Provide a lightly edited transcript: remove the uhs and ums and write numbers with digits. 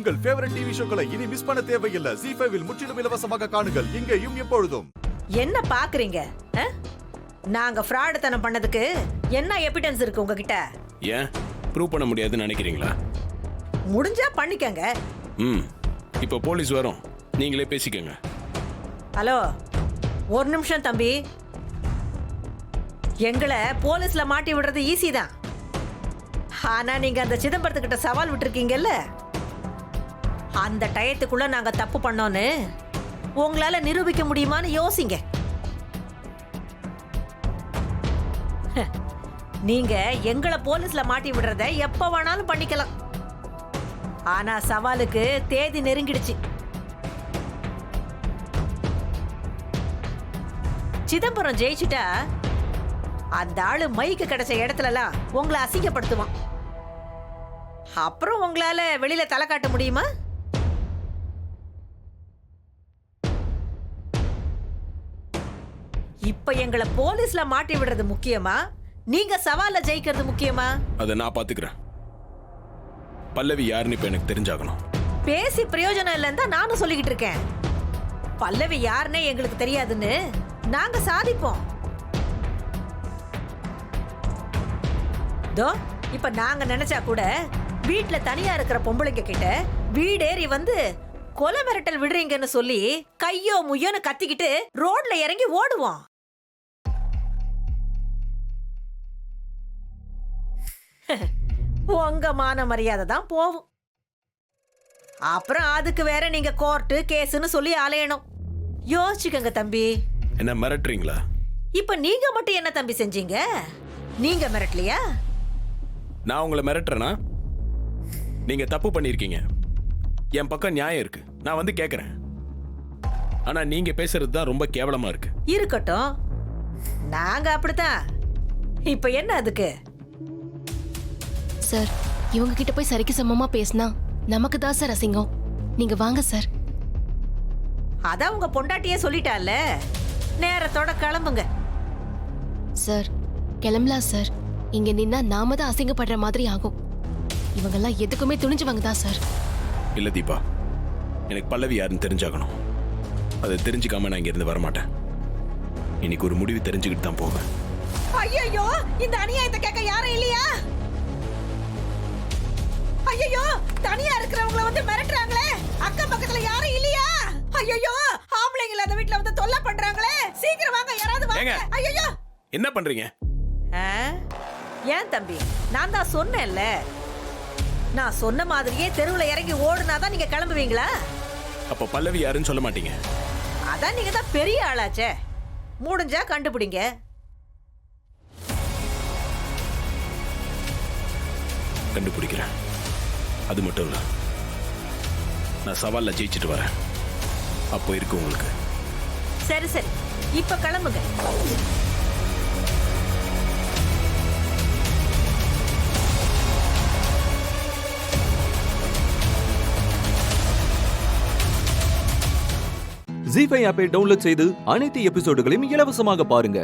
உங்கள் favourite TV ஷோக்களை இனி miss பண்ண தேவையில்லை. ZEE5 இல் முற்றிலும் இலவசமாக காணுங்கள், இங்கேயும் எப்பொழுதும். என்ன பாக்குறீங்க? நாங்க ஃப்ராடுத்தனம் பண்ணதுக்கு என்ன எவிடன்ஸ் இருக்கு உங்ககிட்ட? ஏன் ப்ரூவ் பண்ண முடியாதுன்னு நினைக்கிறீங்களா? முடிஞ்சா பண்ணிக்கங்க. இப்போ போலீஸ் வரும், நீங்களே பேசிக்கங்க. ஹலோ, ஒரு நிமிஷம் தம்பி. எங்களை போலீஸ்ல மாட்டி விடுறது ஈஸி தான். ஆனா நீங்க அந்த சிதம்பரத்துக்கிட்ட சவால் விட்டுருக்கீங்கல்ல, அந்த டயத்துக்குள்ள நாங்க தப்பு பண்ணோன்னு உங்களால நிரூபிக்க முடியுமான்னு யோசிங்க. நீங்க எங்களை போலீஸ்ல மாட்டி விடுறத எப்ப வேணாலும் பண்ணிக்கலாம். ஆனா சவாலுக்கு தேதி நெருங்கிடுச்சு. சிதம்பரம் ஜெயிச்சுட்டா அந்த ஆளு மைக்கு கிடைச்ச இடத்துலலாம் உங்களை அசிங்கப்படுத்துவான். அப்புறம் உங்களால வெளியில தலை காட்ட முடியுமா? இப்ப எங்களை போலீஸ்ல மாட்டி விடுறது முக்கியமா, நீங்க சவால்ல ஜெயிக்கிறது முக்கியமா? அதை நான் பாத்துக்கிறேன். பல்லவி யாருன்னு இப்ப எனக்கு தெரிஞ்சாகணும். பேசி பிரயோஜனம் இல்லைன்னு தான் நானும் சொல்லிக்கிட்டு இருக்கேன். பல்லவி யாருன்னே எங்களுக்கு தெரியாதுன்னு நாங்க சாதிப்போம். தோ இப்ப நாங்க நினைச்சா கூட வீட்டுல தனியா இருக்கிற பொம்பளைங்க கிட்ட வீடேறி வந்து கொலை மிரட்டல் விடுறீங்கன்னு சொல்லி கையோ முய்யோன்னு கத்திக்கிட்டு ரோட்ல இறங்கி ஓடுவோம். உங்க மான மரியாதை தான் போவும். அப்புறம் அதுக்கு வேற நீங்க கோர்ட்டு கேஸ்னு சொல்லி அலையணும். யோசிச்சுக்கங்க தம்பி. என்ன மிரட்டுறீங்களா? இப்ப நீங்க மட்டும் என்ன தம்பி செஞ்சீங்க? நீங்க மிரட்டலையா? நான் உங்களை மிரட்டுறேனா? நீங்க தப்பு பண்ணிருக்கீங்க, என் பக்கம் நியாயம் இருக்கு, நான் வந்து கேக்குறேன். ஆனா நீங்க பேசுறது தான் ரொம்ப கேவலமா இருக்கு. இருக்கட்டும், நாங்க அப்படித்தான். இப்ப என்ன அதுக்கு? சார், இவங்க கிட்ட போய் சரிக்கு சமமா பேசினா நமக்கு தான் சார் அசிங்கம். நீங்க வாங்க சார். அதான் உங்க பொண்டாட்டியே சொல்லிட்டால, நேரத்தோட கிளம்புங்க. சார் கிளம்பலாம் சார். இங்க நின்னா நாம தான் அசிங்கப்படுற மாதிரி ஆகும். இவங்கெல்லாம் எதுக்குமே துணிஞ்சவங்க தான் சார். இல்ல தீபா, எனக்கு பல்லவி யாருன்னு தெரிஞ்சாகணும். அதை தெரிஞ்சுக்காம நான் இங்க இருந்து வரமாட்டேன். இன்னைக்கு ஒரு முடிவு தெரிஞ்சுக்கிட்டு தான் போவேன். ஐயோ, இந்த அநியாயத்தை கேட்க யாரும் இல்லையா? ஐயோ, தனியா இருக்கிறவங்கள வந்து மிரட்டுறாங்களே, அக்கம் பக்கத்துல யாரும் இல்லையா? ஐயோ, ஆம்பளைங்கள அந்த வீட்ல வந்து தொல்லை பண்றாங்களே, சீக்கிரம் வாங்க, யாராவது வாங்க. ஐயோ, என்ன பண்றீங்க? ஏன் தம்பி, நான் தான் சொன்னேன்ல, நான் சொன்ன மாதிரியே தெருவுல இறங்கி ஓடுனாதான் நீங்க கிளம்புவீங்களா? அப்ப பல்லவி யாருன்னு சொல்ல மாட்டீங்க? அதான் நீங்க தான் பெரிய ஆளாச்சே, முடிஞ்சா கண்டுபிடிங்க. கண்டுபிடிக்கிறேன். அது மட்டும் இல்ல, நான் சவால்ல ஜெயிச்சுட்டு வரேன், அப்போ இருக்கு உங்களுக்கு. சரி சரி, இப்ப கிளம்புங்க. ZEE5 ஆப்பை டவுன்லோட் செய்து அனைத்து எபிசோடுகளையும் இலவசமாக பாருங்க.